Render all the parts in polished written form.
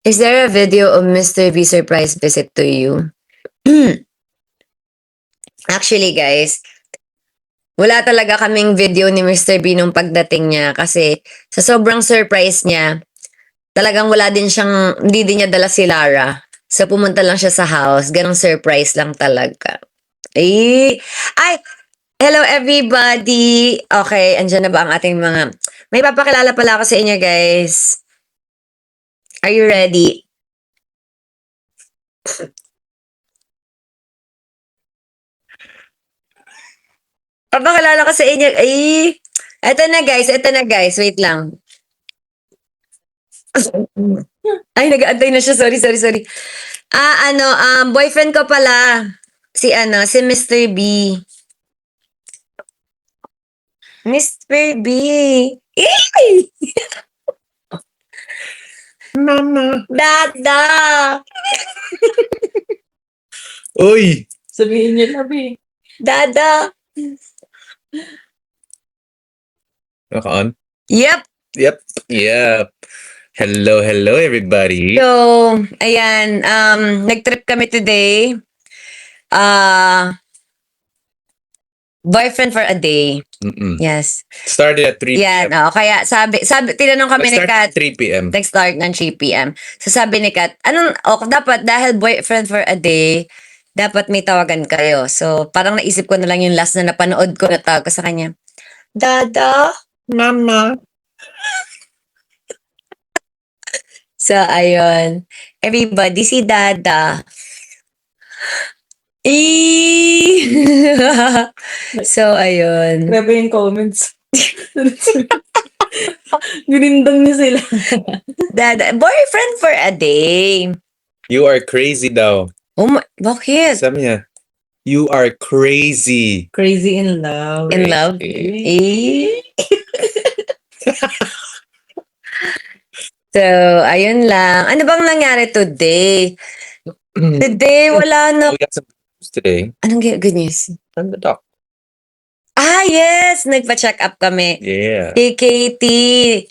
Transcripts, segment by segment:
Is there a video of Mr. B surprise visit to you? Actually, guys, wala talaga kaming video ni Mr. B nung pagdating niya kasi sa sobrang surprise niya, talagang wala din siyang, hindi din niya dala si Lara. So, pumunta lang siya sa house. Ganong surprise lang talaga. Ay, hello everybody! Okay, andyan na ba ang ating mga... May papakilala pala ako sa inyo, guys. Are you ready? Papakilala ko sa inyo. Eto na guys. Wait lang. Ay, nag-aantay na siya. Sorry. Boyfriend ko pala. Si Mr. B. Mr. B. Mama. Dada. Uy! Sabihin niyo labi. Dada. Naka-on? Yep. Yep. Hello everybody. So, ayan. Nag-trip kami today. Boyfriend for a day. Yes. Started at 3 Yan. p.m. Kaya sabi, tinanong kami ni Start Kat. at 3 p.m. Nag-start ng 3 p.m. So sabi ni Kat, dapat dahil boyfriend for a day, dapat may tawagan kayo. So parang naisip ko na lang yung last na napanood ko na tawag ko sa kanya. Dada. Mama. So ayun. Everybody, si Dada. So ayun. Grabe yung comments. Ginindang niyo sila. Dada, boyfriend for a day. You are crazy daw. Oh my, bakit? Sabi niya, you are crazy. Crazy in love. In love? So, ayun lang. Ano bang nangyari today? Today, wala na. We got some news today Anong good news? from the doc. Yes! Nagpa-check up kami. Yeah. Si Katie.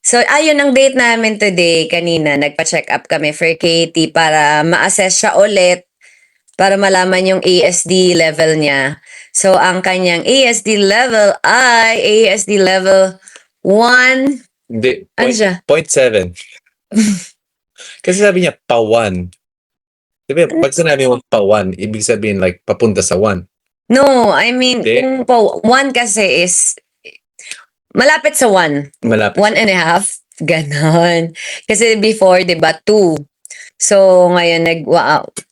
So, ayun ang date namin today. Kanina, nagpa-check up kami for Katie para ma-assess siya ulit para malaman yung ASD level niya. So, ang kanyang ASD level ay ASD level 1. Hindi. Ano siya? 0.7. Kasi sabi niya, pa-1. Diba, pag sinabi mo pa-1, ibig sabihin like papunta sa 1. No, I mean, Hindi. kung 1 kasi is malapit sa 1. Malapit. 1.5. Ganon. Kasi before, di ba, 2. So, ngayon,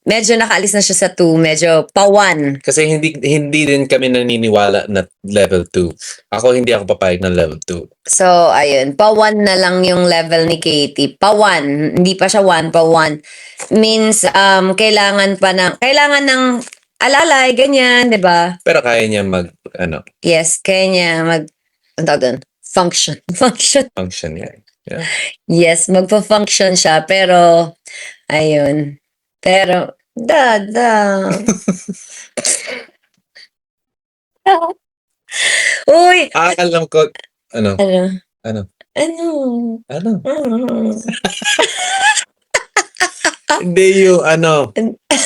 medyo nakaalis na siya sa 2. Medyo pa-1. Kasi hindi din kami naniniwala na level 2. Ako hindi ako papayag ng level 2. So, ayun. Pa-1 na lang yung level ni Katie. Pa-1. Hindi pa siya 1. Pa-1. Means, kailangan ng alalay, ganyan, di ba? Pero kaya niya Yes, kaya niya ang tawag doon? Function. function yan. Yeah. Yes, magpa-function siya. Pero, ayun. Pero, Dada. Uy! Alam ko, ano? Ano? Hindi yung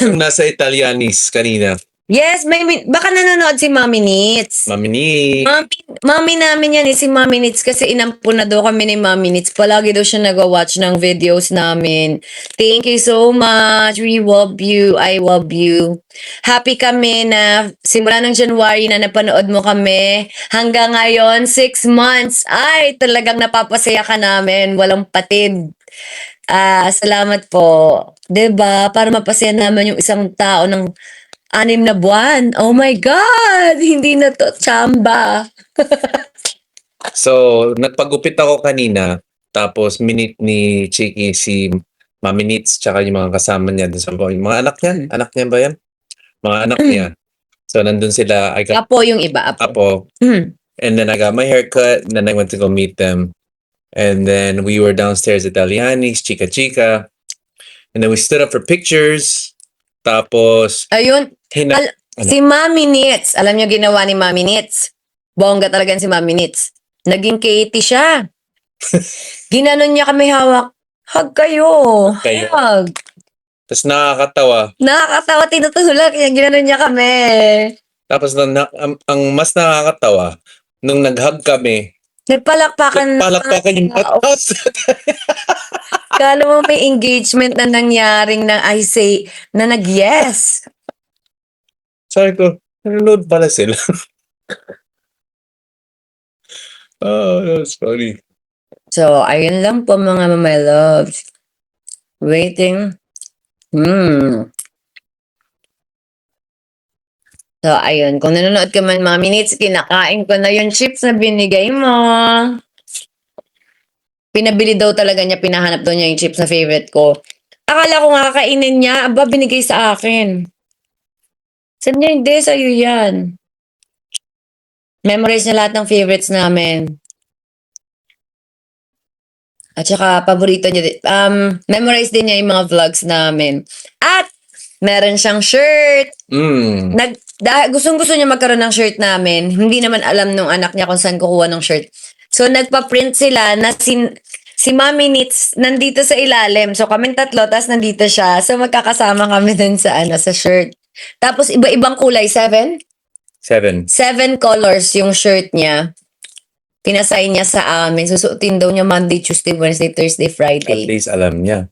yung nasa Italianis kanina. Yes, baka nanonood si Mommy Nits. Mami ni... Mommy namin yan si Mommy Nits kasi inampo na daw kami ni Mommy Nits. Palagi daw siya nag-watch ng videos namin. Thank you so much. We love you. I love you. Happy kami na simula ng January na napanood mo kami. Hanggang ngayon, 6 months. Ay, talagang napapasaya ka namin. Walang patid. Salamat po. 'Di ba? Para mapasaya naman yung isang tao ng 6 na buwan. Oh my God! Hindi na to tsamba. So, nagpagupit ako kanina, tapos minute ni Chiki si Mami Nits tsaka yung mga kasama niya dun sa yung mga anak niya. Anak niya ba yan? Mga anak niya. So, nandun sila. I got Apo yung iba. Apo. And then I got my haircut, and then I went to go meet them. And then we were downstairs at Italianis, Chika. And then we stood up for pictures. Tapos, Ayun. Ano? Si Mommy Nits. Alam niyo ginawa ni Mommy Nits? Bongga talaga si Mommy Nits. Naging Katie siya. Ginanon niya kami hawak. Hug kayo. Kayo. Hug. Tapos nakakatawa. Nakakatawa, tinutulak niya. Ginanon niya kami. Tapos ang mas nakakatawa, nung nag-hug kami, Nagpalakpakan. palakpakan yung patas. Kala mo may engagement na nangyaring na I say, na nag-yes. Sabi ko, nanonood pala sila. Oh, that was funny. So, ayun lang po mga my loves. Waiting. So, ayun. Kung nanonood ka man mga minutes, kinakain ko na yung chips na binigay mo. Pinabili daw talaga niya, pinahanap daw niya yung chips na favorite ko. Akala ko nga kakainin niya, aba, binigay sa akin. Sabi niya, hindi, sa'yo yan. Memorize niya lahat ng favorites namin. At saka, paborito niya din. Memorize din niya yung mga vlogs namin. At, meron siyang shirt. Gustong-gusto niya magkaroon ng shirt namin. Hindi naman alam nung anak niya kung saan kukuha ng shirt. So, nagpa-print sila na si Mommy Knits nandito sa ilalim. So, kaming tatlo, tapos nandito siya. So, magkakasama kami dun sa, sa shirt. Tapos, iba-ibang kulay. 7 colors yung shirt niya. Pinasay niya sa amin. Susuotin daw niya Monday, Tuesday, Wednesday, Thursday, At Friday. least alam niya.